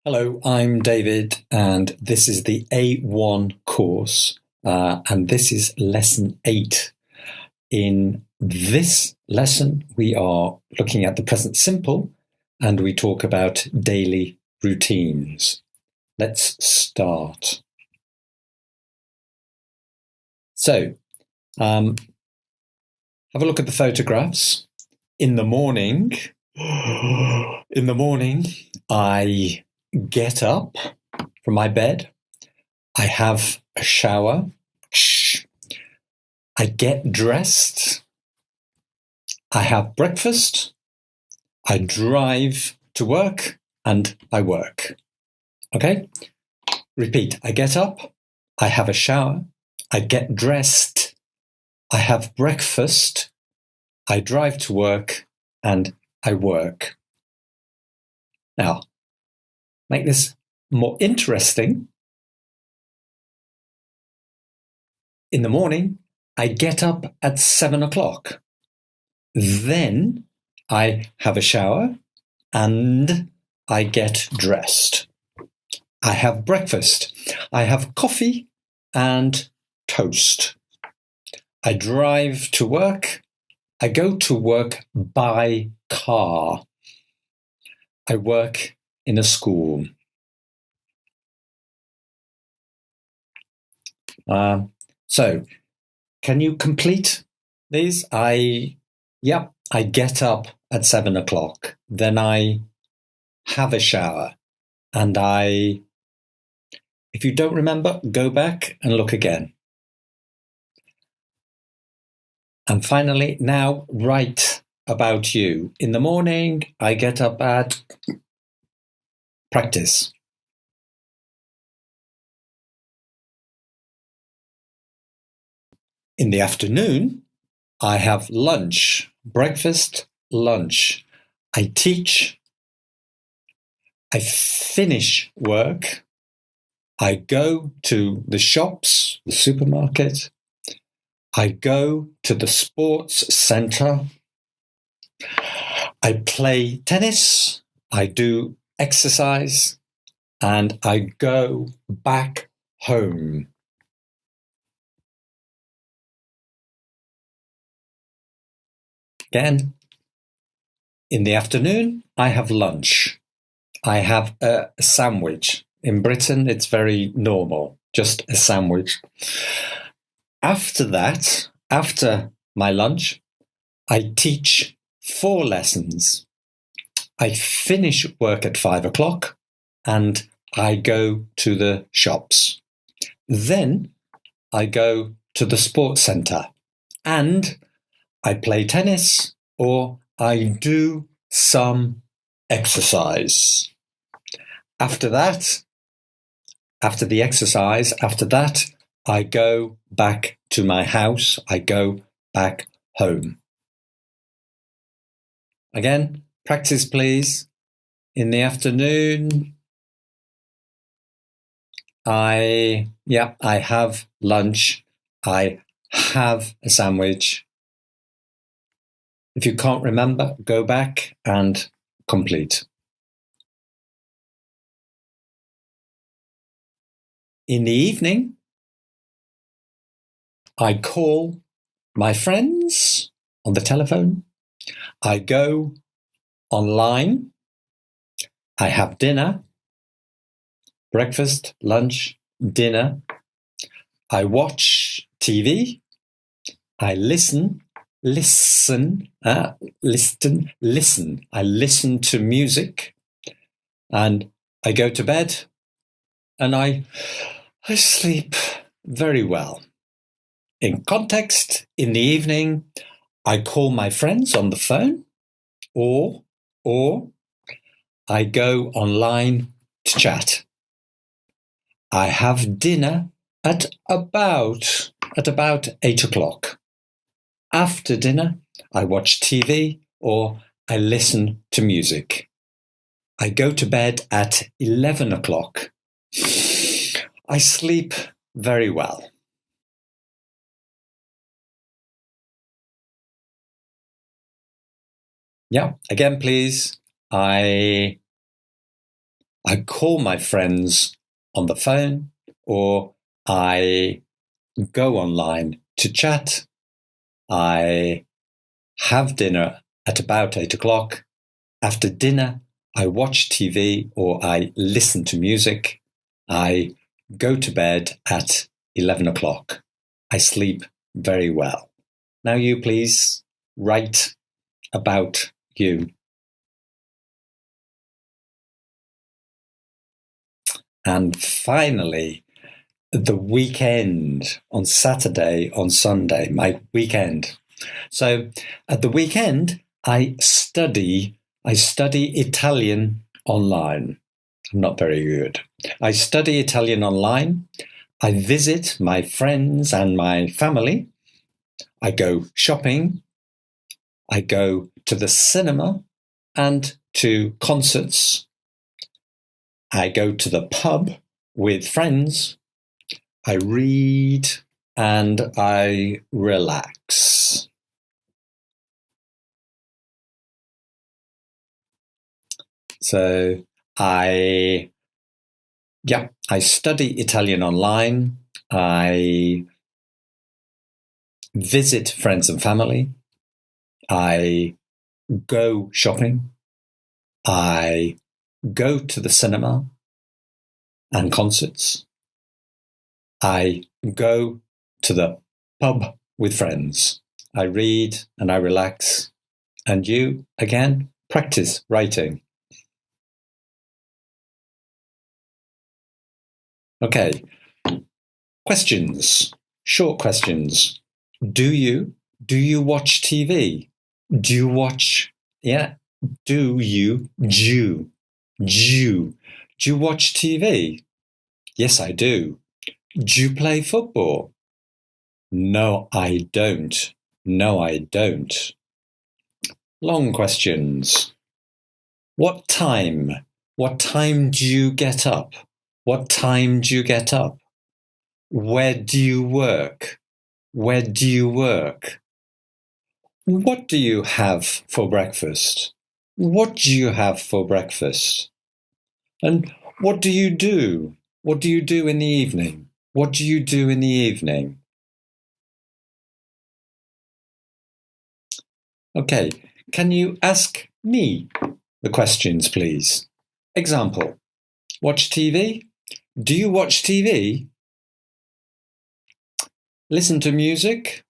Hello, I'm David, and this is the A1 course, and this is lesson 8. In this lesson, we are looking at the present simple, and we talk about daily routines. Let's start. So, have a look at the photographs. In the morning, I get up from my bed. I have a shower. I get dressed. I have breakfast. I drive to work and I work. Okay? Repeat. I get up. I have a shower. I get dressed. I have breakfast. I drive to work and I work. Now, make this more interesting. In the morning, I get up at 7 o'clock. Then I have a shower and I get dressed. I have breakfast. I have coffee and toast. I drive to work. I go to work by car. I work in a school. So, can you complete these? I get up at 7 o'clock. Then I have a shower. And if you don't remember, go back and look again. And finally, now write about you. In the morning, I get up at practice. In the afternoon, I have lunch, breakfast, lunch. I teach. I finish work. I go to the shops, the supermarket. I go to the sports center. I play tennis. I do exercise. And I go back home. Again, in the afternoon, I have lunch. I have a sandwich. In Britain, it's very normal, just a sandwich. After that, after my lunch, I teach 4 lessons. I finish work at 5 o'clock and I go to the shops. Then I go to the sports center and I play tennis or I do some exercise. After that, after the exercise, after that, I go back to my house. I go back home. Again, practice, please. In the afternoon, I have lunch. I have a sandwich. If you can't remember, go back and complete. In the evening, I call my friends on the telephone. I go online. I have dinner, breakfast, lunch, dinner. I watch TV. I listen. I listen to music. And I go to bed and I sleep very well. In context, in the evening, I call my friends on the phone or I go online to chat. I have dinner at about 8 o'clock. After dinner, I watch TV or I listen to music. I go to bed at 11 o'clock. I sleep very well. Yeah, again, please. I I call my friends on the phone, or I go online to chat. I have dinner at about 8 o'clock. After dinner, I watch TV or I listen to music. I go to bed at 11 o'clock. I sleep very well. Now you please write about you. And finally, the weekend, on Saturday, on Sunday, my weekend. So at the weekend, I study Italian online. I'm not very good. I study Italian online. I visit my friends and my family. I go shopping. I go to the cinema and to concerts. I go to the pub with friends. I read and I relax. So I study Italian online. I visit friends and family. I go shopping. I go to the cinema and concerts. I go to the pub with friends. I read and I relax. And you, again, practice writing. Okay. Questions. Short questions. Do you watch TV? Do you watch, do you watch TV? Yes, I do. Do you play football? No, I don't. No, I don't. Long questions. What time? What time do you get up? What time do you get up? Where do you work? Where do you work? What do you have for breakfast? What do you have for breakfast? And what do you do? What do you do in the evening? What do you do in the evening? Okay, can you ask me the questions, please? Example, watch TV? Do you watch TV? Listen to music?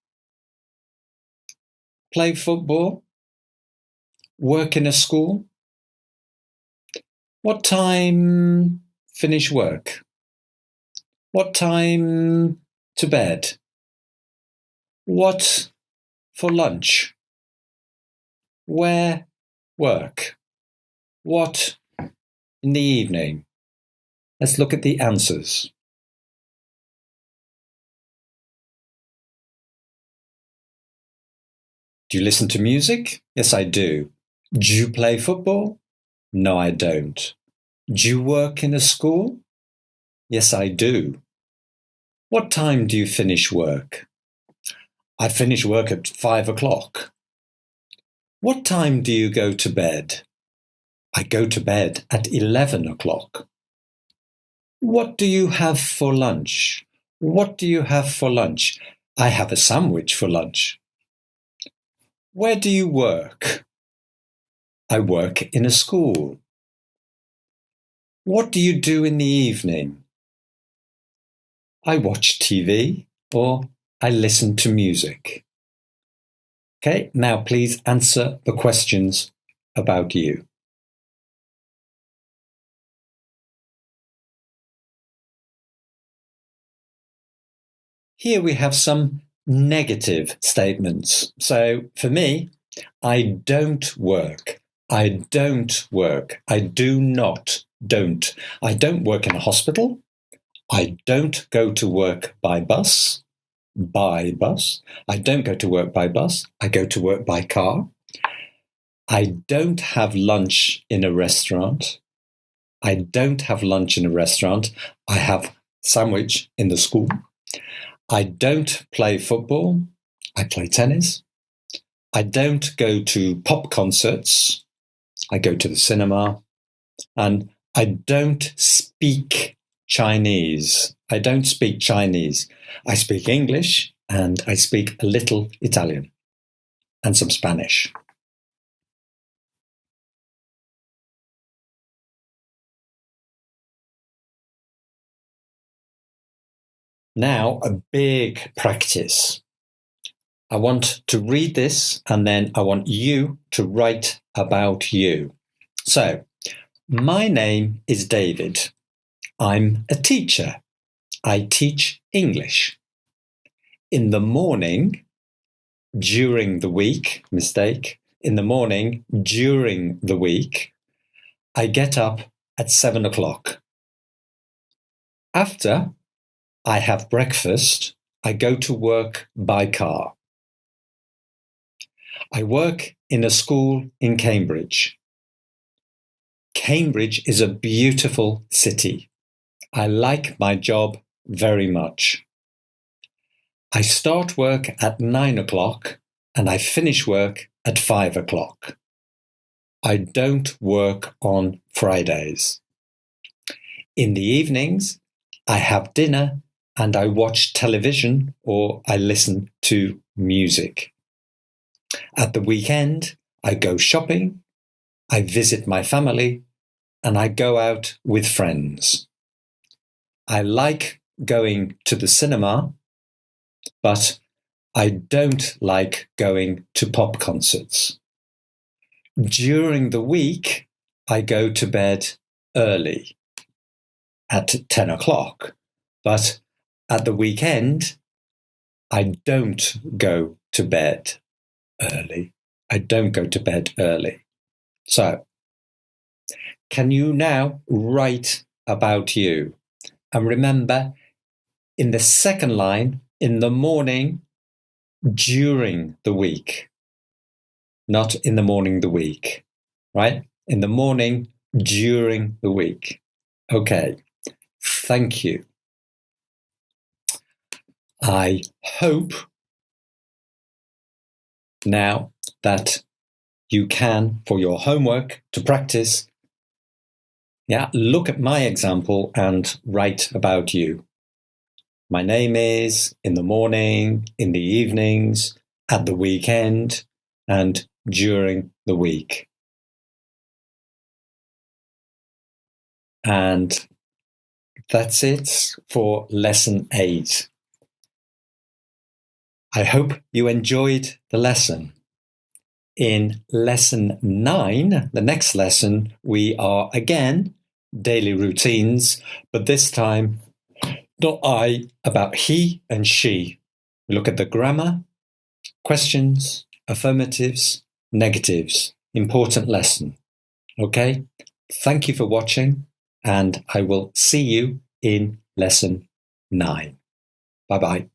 Play football? Work in a school? What time finish work? What time to bed? What for lunch? Where work? What in the evening? Let's look at the answers. Do you listen to music? Yes, I do. Do you play football? No, I don't. Do you work in a school? Yes, I do. What time do you finish work? I finish work at 5 o'clock. What time do you go to bed? I go to bed at 11 o'clock. What do you have for lunch? What do you have for lunch? I have a sandwich for lunch. Where do you work? I work in a school. What do you do in the evening? I watch TV or I listen to music. Okay, now please answer the questions about you. Here we have some negative statements. So for me, I don't work. I don't work. I do not, don't. I don't work in a hospital. I don't go to work by bus. By bus. I don't go to work by bus. I go to work by car. I don't have lunch in a restaurant. I don't have lunch in a restaurant. I have sandwich in the school. I don't play football. I play tennis. I don't go to pop concerts. I go to the cinema. And I don't speak Chinese. I don't speak Chinese. I speak English and I speak a little Italian and some Spanish. Now, a big practice. I want to read this and then I want you to write about you. So, my name is David. I'm a teacher. I teach English. In the morning, during the week, mistake, in the morning, during the week, I get up at 7 o'clock. After I have breakfast, I go to work by car. I work in a school in Cambridge. Cambridge is a beautiful city. I like my job very much. I start work at 9 o'clock and I finish work at 5 o'clock. I don't work on Fridays. In the evenings, I have dinner and I watch television or I listen to music. At the weekend, I go shopping, I visit my family, and I go out with friends. I like going to the cinema, but I don't like going to pop concerts. During the week, I go to bed early at 10 o'clock, but at the weekend, I don't go to bed early. I don't go to bed early. So, can you now write about you? And remember, in the second line, in the morning, during the week, not in the morning the week, right? In the morning, during the week. Okay, thank you. I hope now that you can, for your homework to practice, look at my example and write about you. My name is, in the morning, in the evenings, at the weekend, and during the week. And that's it for lesson 8. I hope you enjoyed the lesson. In lesson 9, the next lesson, we are again daily routines, but this time not I about he and she. We look at the grammar, questions, affirmatives, negatives. Important lesson. Okay? Thank you for watching, and I will see you in lesson 9. Bye-bye.